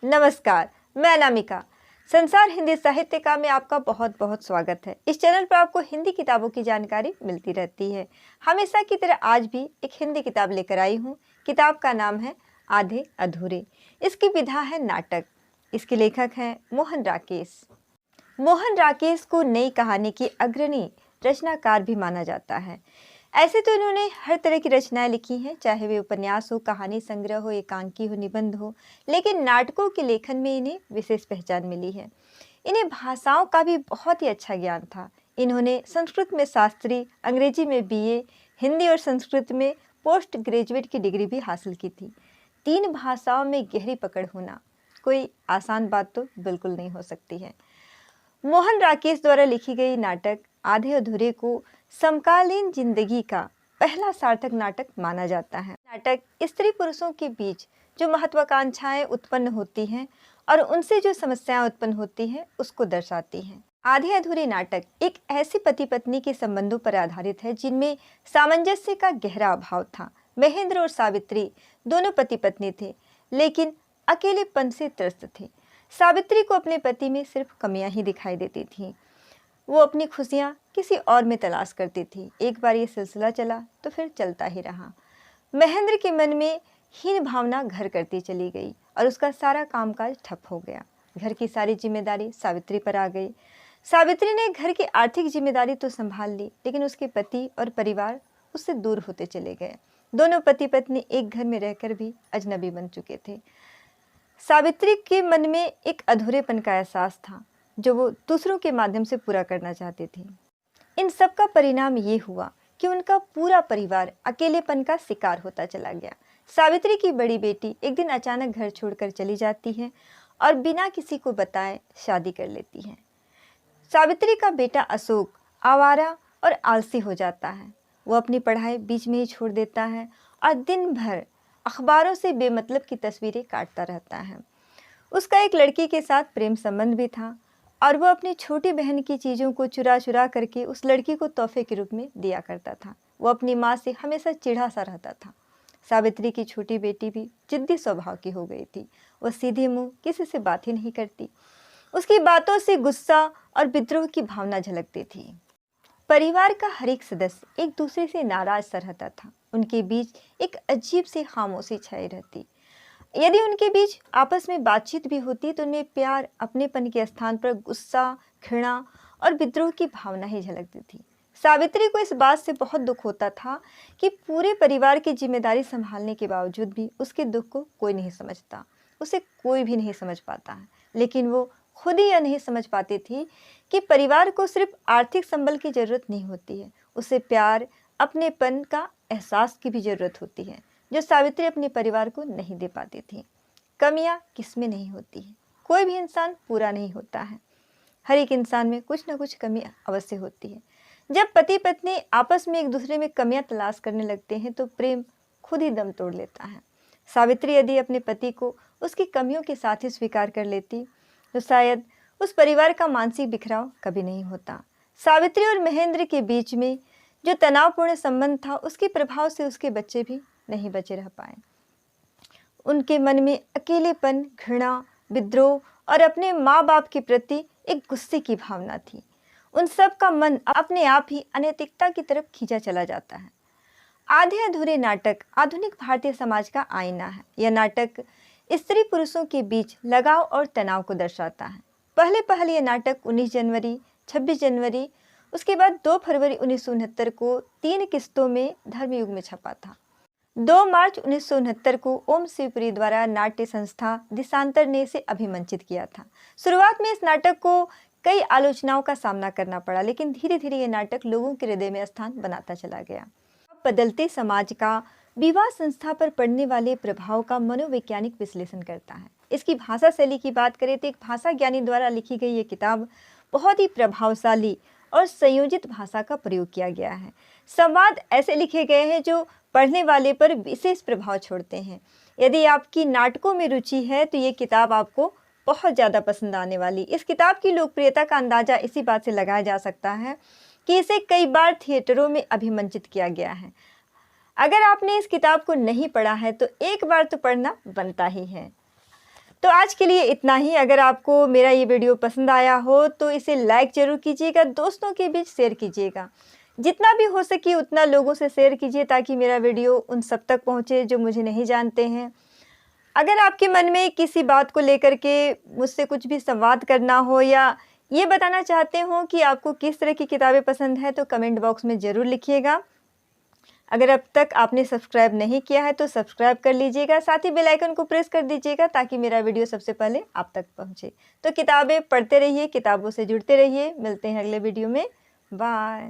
नमस्कार, मैं अनामिका। संसार हिंदी साहित्यिका में आपका बहुत बहुत स्वागत है। इस चैनल पर आपको हिंदी किताबों की जानकारी मिलती रहती है। हमेशा की तरह आज भी एक हिंदी किताब लेकर आई हूँ। किताब का नाम है आधे अधूरे। इसकी विधा है नाटक। इसके लेखक हैं मोहन राकेश। मोहन राकेश को नई कहानी की अग्रणी रचनाकार भी माना जाता है। ऐसे तो इन्होंने हर तरह की रचनाएं लिखी हैं, चाहे वे उपन्यास हो, कहानी संग्रह हो, एकांकी हो, निबंध हो, लेकिन नाटकों के लेखन में इन्हें विशेष पहचान मिली है। इन्हें भाषाओं का भी बहुत ही अच्छा ज्ञान था। इन्होंने संस्कृत में शास्त्री, अंग्रेजी में बीए, हिंदी और संस्कृत में पोस्ट ग्रेजुएट की डिग्री भी हासिल की थी। 3 भाषाओं में गहरी पकड़ होना कोई आसान बात तो बिल्कुल नहीं हो सकती है। मोहन राकेश द्वारा लिखी गई नाटक आधे अधूरे को समकालीन जिंदगी का पहला सार्थक नाटक माना जाता है। नाटक स्त्री पुरुषों के बीच जो महत्वाकांक्षाएं उत्पन्न होती हैं और उनसे जो समस्याएं उत्पन्न होती हैं उसको दर्शाती हैं। आधे अधूरे नाटक एक ऐसी पति पत्नी के संबंधों पर आधारित है जिनमें सामंजस्य का गहरा अभाव था। महेंद्र और सावित्री दोनों पति पत्नी थे, लेकिन अकेलेपन से त्रस्त थे। सावित्री को अपने पति में सिर्फ कमियां ही दिखाई देती थीं। वो अपनी खुशियां किसी और में तलाश करती थी। एक बार ये सिलसिला चला तो फिर चलता ही रहा। महेंद्र के मन में हीन भावना घर करती चली गई और उसका सारा कामकाज ठप हो गया। घर की सारी जिम्मेदारी सावित्री पर आ गई। सावित्री ने घर की आर्थिक जिम्मेदारी तो संभाल ली, लेकिन उसके पति और परिवार उससे दूर होते चले गए। दोनों पति पत्नी एक घर में रहकर भी अजनबी बन चुके थे। सावित्री के मन में एक अधूरेपन का एहसास था जो वो दूसरों के माध्यम से पूरा करना चाहती थी। इन सब का परिणाम ये हुआ कि उनका पूरा परिवार अकेलेपन का शिकार होता चला गया। सावित्री की बड़ी बेटी एक दिन अचानक घर छोड़कर चली जाती है और बिना किसी को बताए शादी कर लेती है। सावित्री का बेटा अशोक आवारा और आलसी हो जाता है। वो अपनी पढ़ाई बीच में ही छोड़ देता है और दिन भर अखबारों से बेमतलब की तस्वीरें काटता रहता है। उसका एक लड़की के साथ प्रेम संबंध भी था और वो अपनी छोटी बहन की चीज़ों को चुरा चुरा करके उस लड़की को तोहफे के रूप में दिया करता था। वो अपनी माँ से हमेशा चिढ़ा सा रहता था। सावित्री की छोटी बेटी भी जिद्दी स्वभाव की हो गई थी। वो सीधे मुंह किसी से बात ही नहीं करती। उसकी बातों से गुस्सा और विद्रोह की भावना झलकती थी। परिवार का हर एक सदस्य एक दूसरे से नाराज सा रहता था। उनके बीच एक अजीब सी खामोशी छाई रहती। यदि उनके बीच आपस में बातचीत भी होती तो उनमें प्यार, अपनेपन के स्थान पर गुस्सा, घृणा और विद्रोह की भावना ही झलकती थी। सावित्री को इस बात से बहुत दुख होता था कि पूरे परिवार की जिम्मेदारी संभालने के बावजूद भी उसके दुख को कोई नहीं समझता, उसे कोई भी नहीं समझ पाता है। लेकिन वो खुद ही यह नहीं समझ पाती थी कि परिवार को सिर्फ आर्थिक संबल की जरूरत नहीं होती है, उसे प्यार, अपनेपन का एहसास की भी जरूरत होती है, जो सावित्री अपने परिवार को नहीं दे पाती थी। कमियां किसमें नहीं होती है? कोई भी इंसान पूरा नहीं होता है। हर एक इंसान में कुछ ना कुछ कमी अवश्य होती है। जब पति पत्नी आपस में एक दूसरे में कमियां तलाश करने लगते हैं तो प्रेम खुद ही दम तोड़ लेता है। सावित्री यदि अपने पति को उसकी कमियों के साथ ही स्वीकार कर लेती तो शायद उस परिवार का मानसिक बिखराव कभी नहीं होता। सावित्री और महेंद्र के बीच में जो तनावपूर्ण संबंध था उसके प्रभाव से उसके बच्चे भी नहीं बचे रह पाए। उनके मन में अकेलेपन, घृणा, विद्रोह और अपने माँ बाप के प्रति एक गुस्से की भावना थी। उन सब का मन अपने आप ही अनैतिकता की तरफ खींचा चला जाता है। आधे अधूरे नाटक आधुनिक भारतीय समाज का आईना है। यह नाटक स्त्री पुरुषों के बीच लगाव और तनाव को दर्शाता है। पहले यह नाटक 19 जनवरी, 26 जनवरी, उसके बाद 2 फरवरी 1969 को 3 किस्तों में धर्मयुग में छपा था। 2 मार्च 1969 को ओम शिवपुरी द्वारा नाट्य संस्था देशांतर ने इसे अभिमंचित किया था। शुरुआत में इस नाटक को कई आलोचनाओं का सामना करना पड़ा, लेकिन धीरे धीरे ये नाटक लोगों के हृदय में स्थान बनाता चला गया। बदलते समाज का विवाह संस्था पर पड़ने वाले प्रभाव का मनोवैज्ञानिक विश्लेषण करता है। इसकी भाषा शैली की बात करें तो एक भाषा ज्ञानी द्वारा लिखी गई ये किताब बहुत ही प्रभावशाली और संयोजित भाषा का प्रयोग किया गया है। संवाद ऐसे लिखे गए हैं जो पढ़ने वाले पर विशेष प्रभाव छोड़ते हैं। यदि आपकी नाटकों में रुचि है तो ये किताब आपको बहुत ज़्यादा पसंद आने वाली। इस किताब की लोकप्रियता का अंदाज़ा इसी बात से लगाया जा सकता है कि इसे कई बार थिएटरों में अभिमंचित किया गया है। अगर आपने इस किताब को नहीं पढ़ा है तो एक बार तो पढ़ना बनता ही है। तो आज के लिए इतना ही। अगर आपको मेरा ये वीडियो पसंद आया हो तो इसे लाइक ज़रूर कीजिएगा, दोस्तों के बीच शेयर कीजिएगा। जितना भी हो सके उतना लोगों से शेयर कीजिए ताकि मेरा वीडियो उन सब तक पहुँचे जो मुझे नहीं जानते हैं। अगर आपके मन में किसी बात को लेकर के मुझसे कुछ भी संवाद करना हो या ये बताना चाहते हो कि आपको किस तरह की किताबें पसंद है तो कमेंट बॉक्स में ज़रूर लिखिएगा। अगर अब तक आपने सब्सक्राइब नहीं किया है तो सब्सक्राइब कर लीजिएगा, साथ ही बेल आइकन को प्रेस कर दीजिएगा ताकि मेरा वीडियो सबसे पहले आप तक पहुंचे। तो किताबें पढ़ते रहिए, किताबों से जुड़ते रहिए। मिलते हैं अगले वीडियो में। बाय।